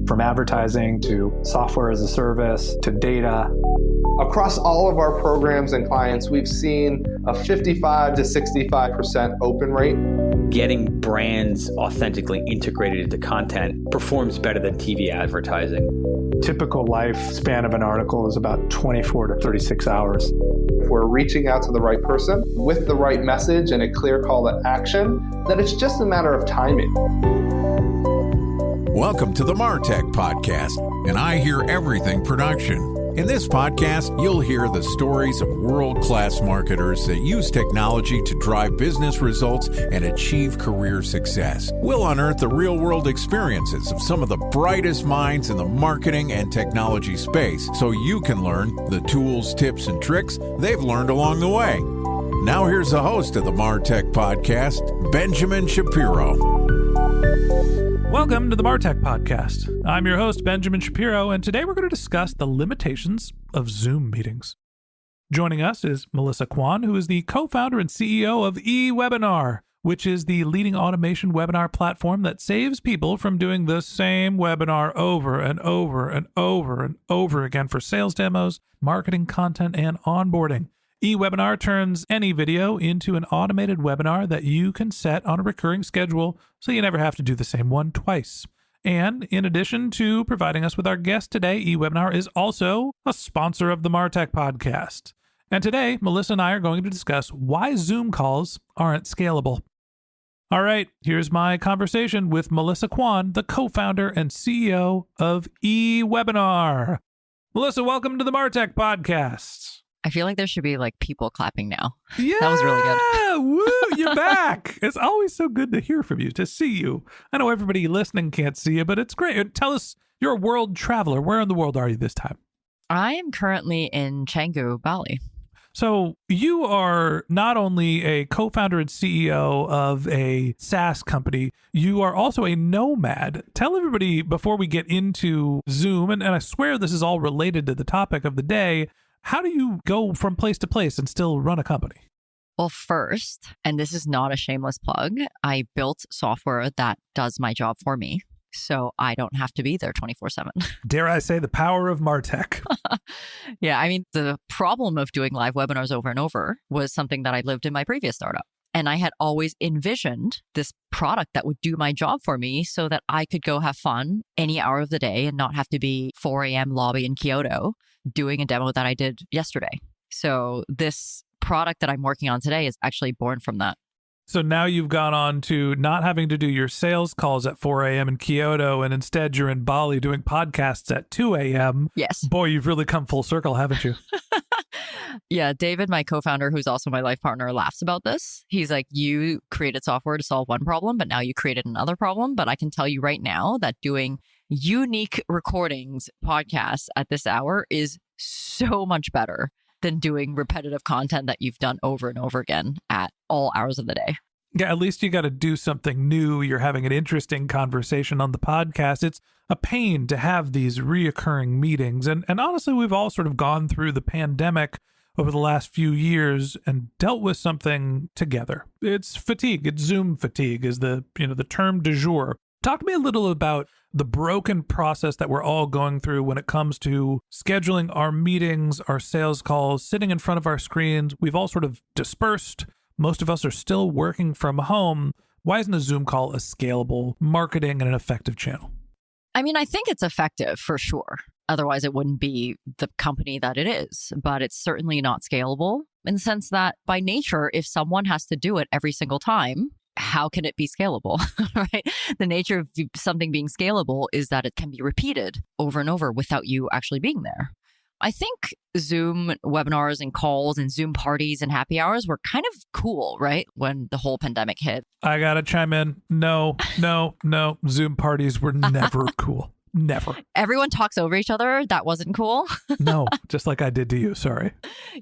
From advertising to software as a service to data. Across all of our programs and clients, we've seen a 55 to 65% open rate. Getting brands authentically integrated into content performs better than TV advertising. Typical lifespan of an article is about 24 to 36 hours. If we're reaching out to the right person with the right message and a clear call to action, then it's just a matter of timing. Welcome to the MarTech Podcast, and I Hear Everything production. In this podcast, you'll hear the stories of world-class marketers that use technology to drive business results and achieve career success. We'll unearth the real-world experiences of some of the brightest minds in the marketing and technology space so you can learn the tools, tips, and tricks they've learned along the way. Now here's the host of the MarTech Podcast, Benjamin Shapiro. Welcome to the MarTech Podcast. I'm your host, Benjamin Shapiro, and today we're going to discuss the limitations of Zoom meetings. Joining us is Melissa Kwan, who is the co-founder and CEO of eWebinar, which is the leading automation webinar platform that saves people from doing the same webinar over and over and over and over again for sales demos, marketing content, and onboarding. eWebinar turns any video into an automated webinar that you can set on a recurring schedule so you never have to do the same one twice. And in addition to providing us with our guest today, eWebinar is also a sponsor of the MarTech Podcast. And today, Melissa and I are going to discuss why Zoom calls aren't scalable. All right, here's my conversation with Melissa Kwan, the co-founder and CEO of eWebinar. Melissa, welcome to the MarTech Podcast. I feel like there should be like people clapping now. Yeah, that was really good. Woo, you're back. It's always so good to hear from you, to see you. I know everybody listening can't see you, but it's great. Tell us, you're a world traveler. Where in the world are you this time? I am currently in Canggu, Bali. So you are not only a co-founder and CEO of a SaaS company, you are also a nomad. Tell everybody before we get into Zoom, and I swear this is all related to the topic of the day, how do you go from place to place and still run a company? Well, first, and this is not a shameless plug, I built software that does my job for me, so I don't have to be there 24/7. Dare I say the power of MarTech? Yeah, I mean, the problem of doing live webinars over and over was something that I lived in my previous startup. And I had always envisioned this product that would do my job for me so that I could go have fun any hour of the day and not have to be 4 a.m. lobby in Kyoto doing a demo that I did yesterday. So this product that I'm working on today is actually born from that. So now you've gone on to not having to do your sales calls at 4 a.m. in Kyoto, and instead you're in Bali doing podcasts at 2 a.m. Yes. Boy, you've really come full circle, haven't you? Yeah, David, my co-founder, who's also my life partner, laughs about this. He's like, you created software to solve one problem, but now you created another problem. But I can tell you right now that doing unique recordings, podcasts at this hour is so much better than doing repetitive content that you've done over and over again at all hours of the day. Yeah, at least you got to do something new. You're having an interesting conversation on the podcast. It's a pain to have these reoccurring meetings. And honestly, we've all sort of gone through the pandemic over the last few years and dealt with something together. It's fatigue. It's Zoom fatigue is the term du jour. Talk to me a little about the broken process that we're all going through when it comes to scheduling our meetings, our sales calls, sitting in front of our screens. We've all sort of dispersed. Most of us are still working from home. Why isn't a Zoom call a scalable marketing and an effective channel? I mean, I think it's effective for sure. Otherwise, it wouldn't be the company that it is. But it's certainly not scalable in the sense that by nature, if someone has to do it every single time, how can it be scalable, right? The nature of something being scalable is that it can be repeated over and over without you actually being there. I think Zoom webinars and calls and Zoom parties and happy hours were kind of cool, right? When the whole pandemic hit. I got to chime in. No. Zoom parties were never cool. Never. Everyone talks over each other. That wasn't cool. No, just like I did to you. Sorry.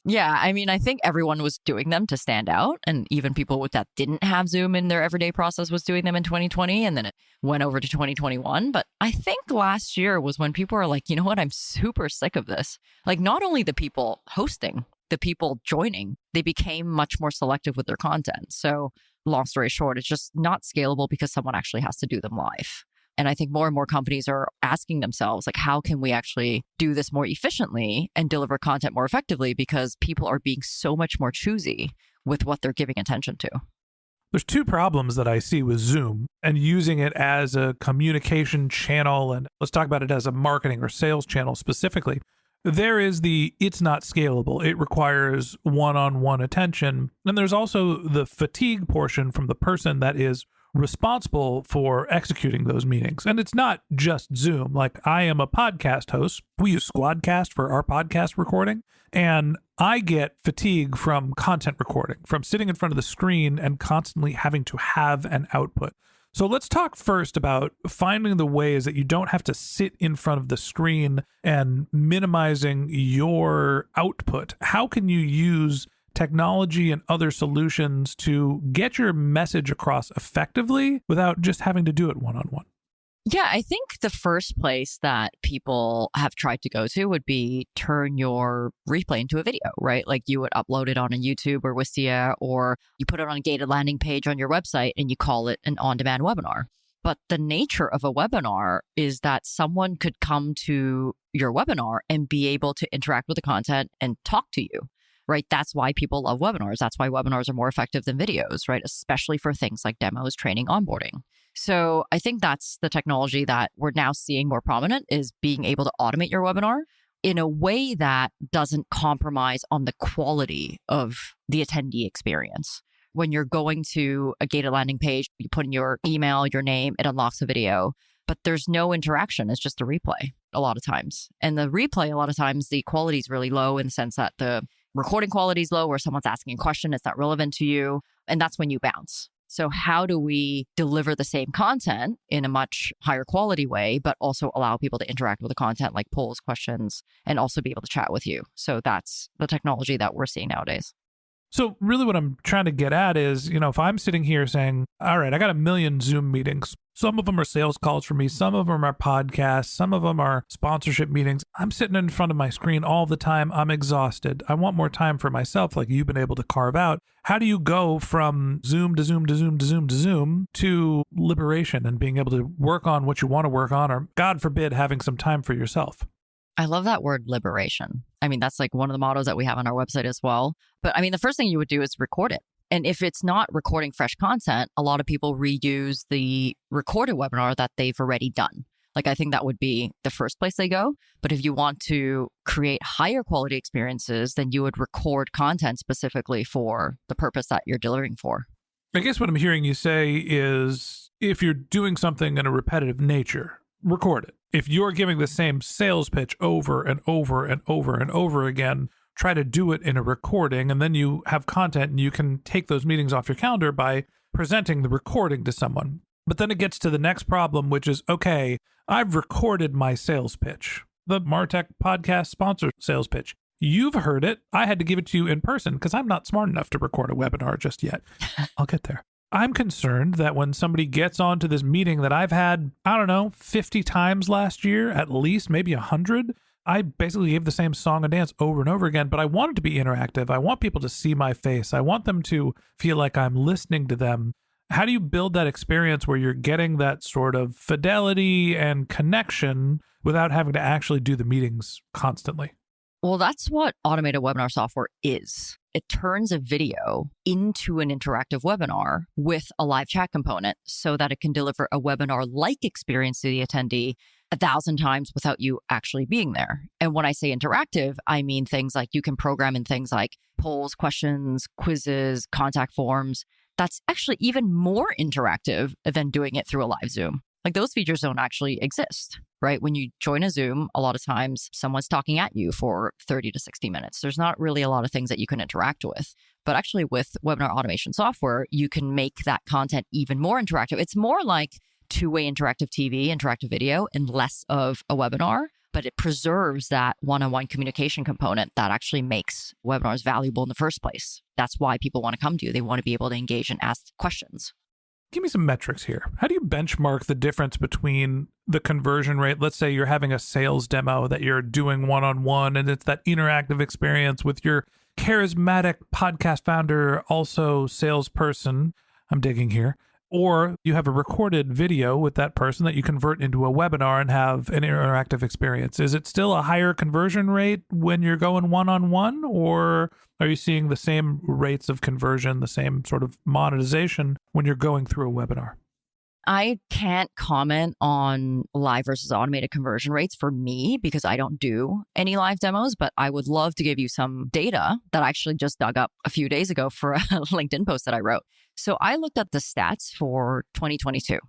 Yeah. I mean, I think everyone was doing them to stand out. And even people that didn't have Zoom in their everyday process was doing them in 2020. And then it went over to 2021. But I think last year was when people were like, you know what? I'm super sick of this. Like not only the people hosting, the people joining, they became much more selective with their content. So long story short, it's just not scalable because someone actually has to do them live. And I think more and more companies are asking themselves, like, how can we actually do this more efficiently and deliver content more effectively? Because people are being so much more choosy with what they're giving attention to. There's two problems that I see with Zoom and using it as a communication channel. And let's talk about it as a marketing or sales channel specifically. There is it's not scalable. It requires one-on-one attention. And there's also the fatigue portion from the person that is responsible for executing those meetings. And it's not just Zoom. Like, I am a podcast host. We use Squadcast for our podcast recording. And I get fatigue from content recording, from sitting in front of the screen and constantly having to have an output. So let's talk first about finding the ways that you don't have to sit in front of the screen and minimizing your output. How can you use technology and other solutions to get your message across effectively without just having to do it one-on-one? Yeah, I think the first place that people have tried to go to would be turn your replay into a video, right? Like you would upload it on a YouTube or Wistia, or you put it on a gated landing page on your website and you call it an on-demand webinar. But the nature of a webinar is that someone could come to your webinar and be able to interact with the content and talk to you, right? That's why people love webinars. That's why webinars are more effective than videos, right? Especially for things like demos, training, onboarding. So I think that's the technology that we're now seeing more prominent, is being able to automate your webinar in a way that doesn't compromise on the quality of the attendee experience. When you're going to a gated landing page, you put in your email, your name, it unlocks a video, but there's no interaction. It's just a replay a lot of times. And the replay, a lot of times, the quality is really low in the sense that the recording quality is low, where someone's asking a question, it's not relevant to you. And that's when you bounce. So how do we deliver the same content in a much higher quality way, but also allow people to interact with the content, like polls, questions, and also be able to chat with you? So that's the technology that we're seeing nowadays. So really what I'm trying to get at is, if I'm sitting here saying, all right, I got 1 million Zoom meetings. Some of them are sales calls for me. Some of them are podcasts. Some of them are sponsorship meetings. I'm sitting in front of my screen all the time. I'm exhausted. I want more time for myself, like you've been able to carve out. How do you go from Zoom to Zoom to Zoom to Zoom to Zoom to liberation and being able to work on what you want to work on, or God forbid, having some time for yourself? I love that word, liberation. I mean, that's like one of the mottos that we have on our website as well. But I mean, the first thing you would do is record it. And if it's not recording fresh content, a lot of people reuse the recorded webinar that they've already done. Like, I think that would be the first place they go. But if you want to create higher quality experiences, then you would record content specifically for the purpose that you're delivering for. I guess what I'm hearing you say is, if you're doing something in a repetitive nature, record it. If you're giving the same sales pitch over and over and over and over again, try to do it in a recording, and then you have content and you can take those meetings off your calendar by presenting the recording to someone. But then it gets to the next problem, which is, okay, I've recorded my sales pitch, the Martech podcast sponsor sales pitch. You've heard it. I had to give it to you in person because I'm not smart enough to record a webinar just yet. I'll get there. I'm concerned that when somebody gets onto this meeting that I've had, 50 times last year, at least, maybe 100, I basically gave the same song and dance over and over again, but I want it to be interactive. I want people to see my face. I want them to feel like I'm listening to them. How do you build that experience where you're getting that sort of fidelity and connection without having to actually do the meetings constantly? Well, that's what automated webinar software is. It turns a video into an interactive webinar with a live chat component so that it can deliver a webinar-like experience to the attendee 1,000 times without you actually being there. And when I say interactive, I mean things like you can program in things like polls, questions, quizzes, contact forms. That's actually even more interactive than doing it through a live Zoom. Like, those features don't actually exist, right? When you join a Zoom, a lot of times someone's talking at you for 30 to 60 minutes. There's not really a lot of things that you can interact with. But actually with webinar automation software, you can make that content even more interactive. It's more like two-way interactive TV, interactive video, and less of a webinar, but it preserves that one-on-one communication component that actually makes webinars valuable in the first place. That's why people want to come to you. They want to be able to engage and ask questions. Give me some metrics here. How do you benchmark the difference between the conversion rate? Let's say you're having a sales demo that you're doing one-on-one, and it's that interactive experience with your charismatic podcast founder, also salesperson. I'm digging here. Or you have a recorded video with that person that you convert into a webinar and have an interactive experience. Is it still a higher conversion rate when you're going one-on-one, or are you seeing the same rates of conversion, the same sort of monetization when you're going through a webinar? I can't comment on live versus automated conversion rates for me because I don't do any live demos, but I would love to give you some data that I actually just dug up a few days ago for a LinkedIn post that I wrote. So I looked at the stats for 2022.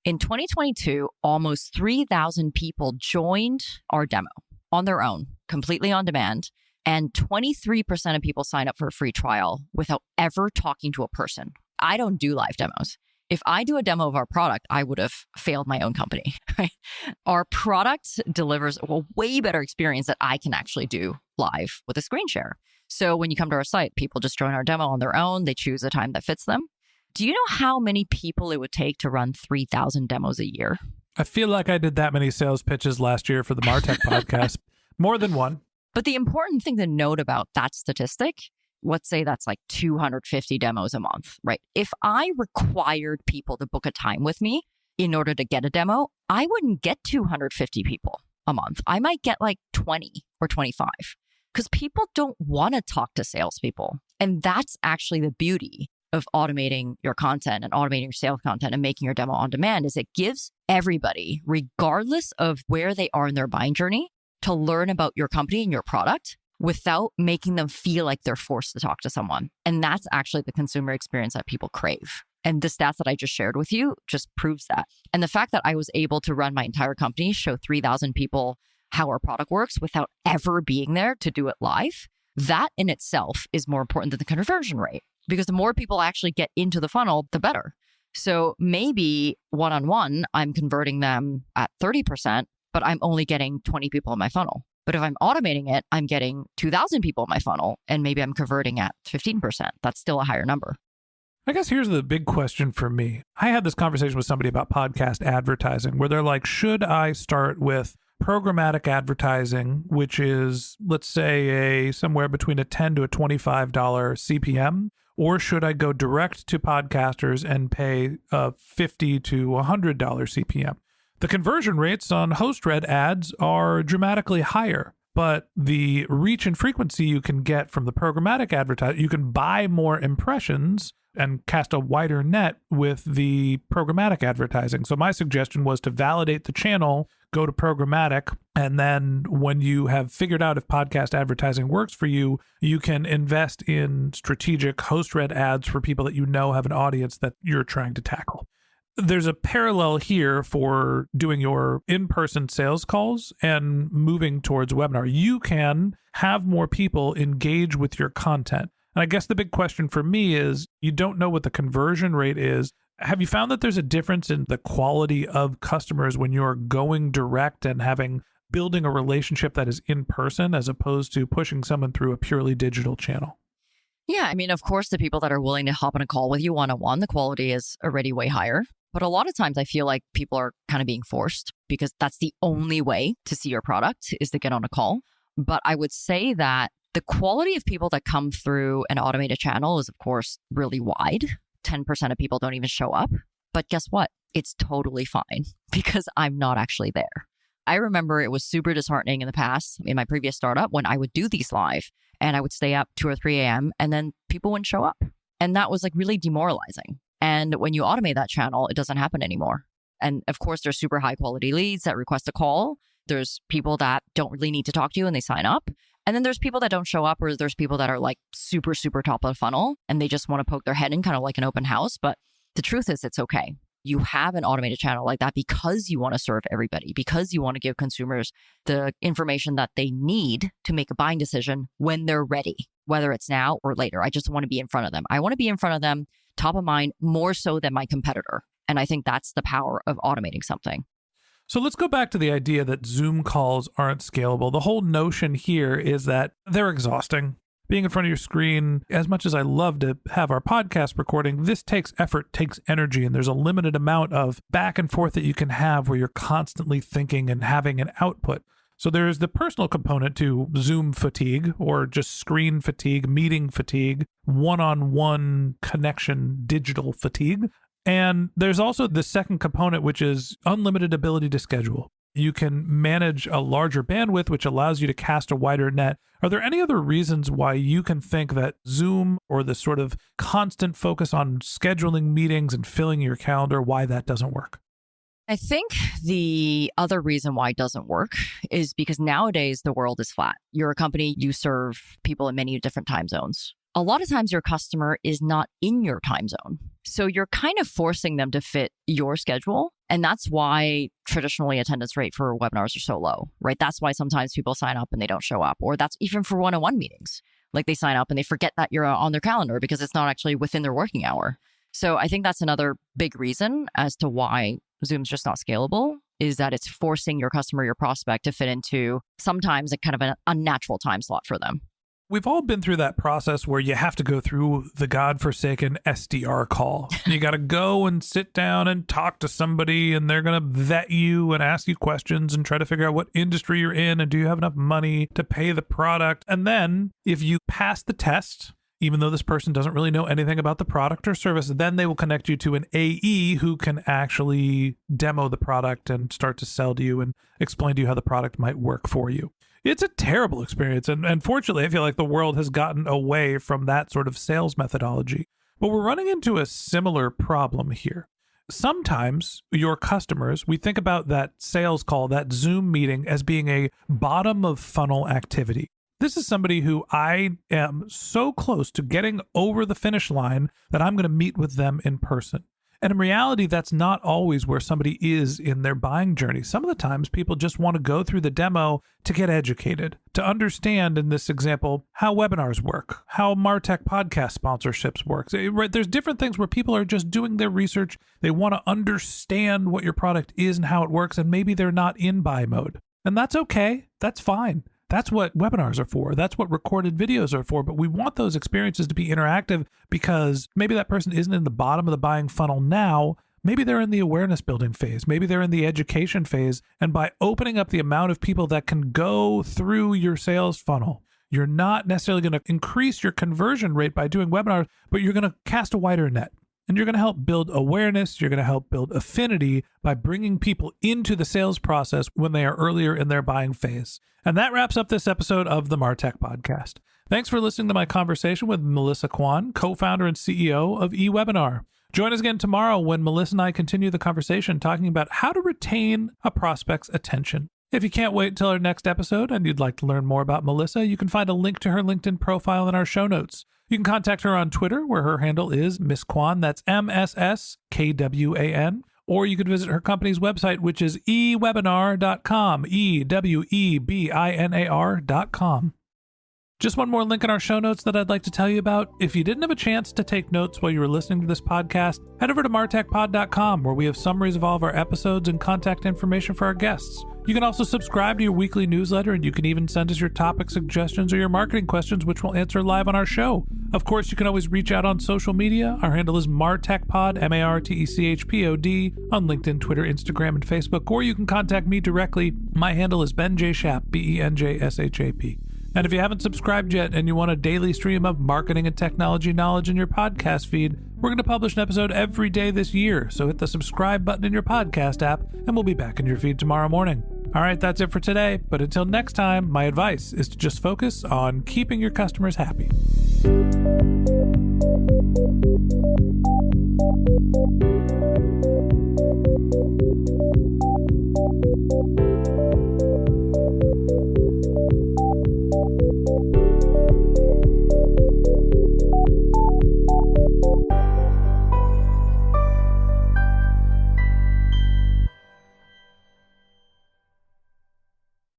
In 2022, almost 3,000 people joined our demo on their own, completely on demand, and 23% of people signed up for a free trial without ever talking to a person. I don't do live demos. If I do a demo of our product, I would have failed my own company. Right? Our product delivers a way better experience that I can actually do live with a screen share. So when you come to our site, people just join our demo on their own. They choose a time that fits them. Do you know how many people it would take to run 3,000 demos a year? I feel like I did that many sales pitches last year for the MarTech podcast. More than one. But the important thing to note about that statistic, let's say that's like 250 demos a month, right? If I required people to book a time with me in order to get a demo, I wouldn't get 250 people a month. I might get like 20 or 25 because people don't want to talk to salespeople. And that's actually the beauty of automating your content and automating your sales content and making your demo on demand is it gives everybody, regardless of where they are in their buying journey, to learn about your company and your product without making them feel like they're forced to talk to someone. And that's actually the consumer experience that people crave. And the stats that I just shared with you just proves that. And the fact that I was able to run my entire company, show 3,000 people how our product works without ever being there to do it live, that in itself is more important than the conversion rate. Because the more people actually get into the funnel, the better. So maybe one-on-one, I'm converting them at 30%, but I'm only getting 20 people in my funnel. But if I'm automating it, I'm getting 2,000 people in my funnel, and maybe I'm converting at 15%. That's still a higher number. I guess here's the big question for me. I had this conversation with somebody about podcast advertising where they're like, should I start with programmatic advertising, which is, let's say, somewhere between a $10 to a $25 CPM, or should I go direct to podcasters and pay a $50 to $100 CPM? The conversion rates on host-read ads are dramatically higher, but the reach and frequency you can get from the programmatic advertising, you can buy more impressions and cast a wider net with the programmatic advertising. So my suggestion was to validate the channel, go to programmatic, and then when you have figured out if podcast advertising works for you, you can invest in strategic host-read ads for people that you know have an audience that you're trying to tackle. There's a parallel here for doing your in-person sales calls and moving towards webinar. You can have more people engage with your content. And I guess the big question for me is, you don't know what the conversion rate is. Have you found that there's a difference in the quality of customers when you're going direct and building a relationship that is in person as opposed to pushing someone through a purely digital channel? Yeah, I mean, of course, the people that are willing to hop on a call with you one-on-one, the quality is already way higher. But a lot of times I feel like people are kind of being forced because that's the only way to see your product is to get on a call. But I would say that the quality of people that come through an automated channel is, of course, really wide. 10% of people don't even show up. But guess what? It's totally fine because I'm not actually there. I remember it was super disheartening in the past, in my previous startup, when I would do these live and I would stay up 2 or 3 a.m. and then people wouldn't show up. And that was like really demoralizing. And when you automate that channel, it doesn't happen anymore. And of course, there's super high quality leads that request a call. There's people that don't really need to talk to you and they sign up. And then there's people that don't show up, or there's people that are like super, super top of the funnel and they just want to poke their head in, kind of like an open house. But the truth is, it's okay. You have an automated channel like that because you want to serve everybody, because you want to give consumers the information that they need to make a buying decision when they're ready, whether it's now or later. I just want to be in front of them. I want to be in front of them, top of mind, more so than my competitor. And I think that's the power of automating something. So let's go back to the idea that Zoom calls aren't scalable. The whole notion here is that they're exhausting. Being in front of your screen, as much as I love to have our podcast recording, this takes effort, takes energy, and there's a limited amount of back and forth that you can have where you're constantly thinking and having an output. So there's the personal component to Zoom fatigue, or just screen fatigue, meeting fatigue, one-on-one connection, digital fatigue. And there's also the second component, which is unlimited ability to schedule. You can manage a larger bandwidth, which allows you to cast a wider net. Are there any other reasons why you can think that Zoom, or the sort of constant focus on scheduling meetings and filling your calendar, why that doesn't work? I think the other reason why it doesn't work is because nowadays the world is flat. You're a company, you serve people in many different time zones. A lot of times your customer is not in your time zone. So you're kind of forcing them to fit your schedule. And that's why traditionally attendance rate for webinars are so low, right? That's why sometimes people sign up and they don't show up. Or that's even for one-on-one meetings. Like they sign up and they forget that you're on their calendar because it's not actually within their working hour. So I think that's another big reason as to why Zoom's just not scalable, is that it's forcing your customer, your prospect, to fit into sometimes a kind of an unnatural time slot for them. We've all been through that process where you have to go through the godforsaken SDR call. You got to go and sit down and talk to somebody, and they're going to vet you and ask you questions and try to figure out what industry you're in and do you have enough money to pay the product. And then if you pass the test, even though this person doesn't really know anything about the product or service, then they will connect you to an AE who can actually demo the product and start to sell to you and explain to you how the product might work for you. It's a terrible experience. And fortunately, I feel like the world has gotten away from that sort of sales methodology. But we're running into a similar problem here. Sometimes your customers, we think about that sales call, that Zoom meeting, as being a bottom of funnel activity. This is somebody who I am so close to getting over the finish line that I'm going to meet with them in person. And in reality, that's not always where somebody is in their buying journey. Some of the times people just want to go through the demo to get educated, to understand, in this example, how webinars work, how MarTech podcast sponsorships work. There's different things where people are just doing their research. They want to understand what your product is and how it works, and maybe they're not in buy mode. And that's okay. That's fine. That's what webinars are for. That's what recorded videos are for. But we want those experiences to be interactive, because maybe that person isn't in the bottom of the buying funnel now. Maybe they're in the awareness building phase. Maybe they're in the education phase. And by opening up the amount of people that can go through your sales funnel, you're not necessarily going to increase your conversion rate by doing webinars, but you're going to cast a wider net. And you're going to help build awareness. You're going to help build affinity by bringing people into the sales process when they are earlier in their buying phase. And that wraps up this episode of the MarTech Podcast. Thanks for listening to my conversation with Melissa Kwan, co-founder and CEO of eWebinar. Join us again tomorrow when Melissa and I continue the conversation talking about how to retain a prospect's attention. If you can't wait until our next episode and you'd like to learn more about Melissa, you can find a link to her LinkedIn profile in our show notes. You can contact her on Twitter, where her handle is Miss Kwan. That's MSSKWAN. Or you could visit her company's website, which is eWebinar.com, EWEBINAR.com. Just one more link in our show notes that I'd like to tell you about. If you didn't have a chance to take notes while you were listening to this podcast, head over to martechpod.com, where we have summaries of all of our episodes and contact information for our guests. You can also subscribe to your weekly newsletter, and you can even send us your topic suggestions or your marketing questions, which we'll answer live on our show. Of course, you can always reach out on social media. Our handle is MarTechPod, MarTechPod, on LinkedIn, Twitter, Instagram, and Facebook, or you can contact me directly. My handle is Ben J. Shap, BenJShap. And if you haven't subscribed yet and you want a daily stream of marketing and technology knowledge in your podcast feed, we're going to publish an episode every day this year. So hit the subscribe button in your podcast app, and we'll be back in your feed tomorrow morning. All right, that's it for today. But until next time, my advice is to just focus on keeping your customers happy.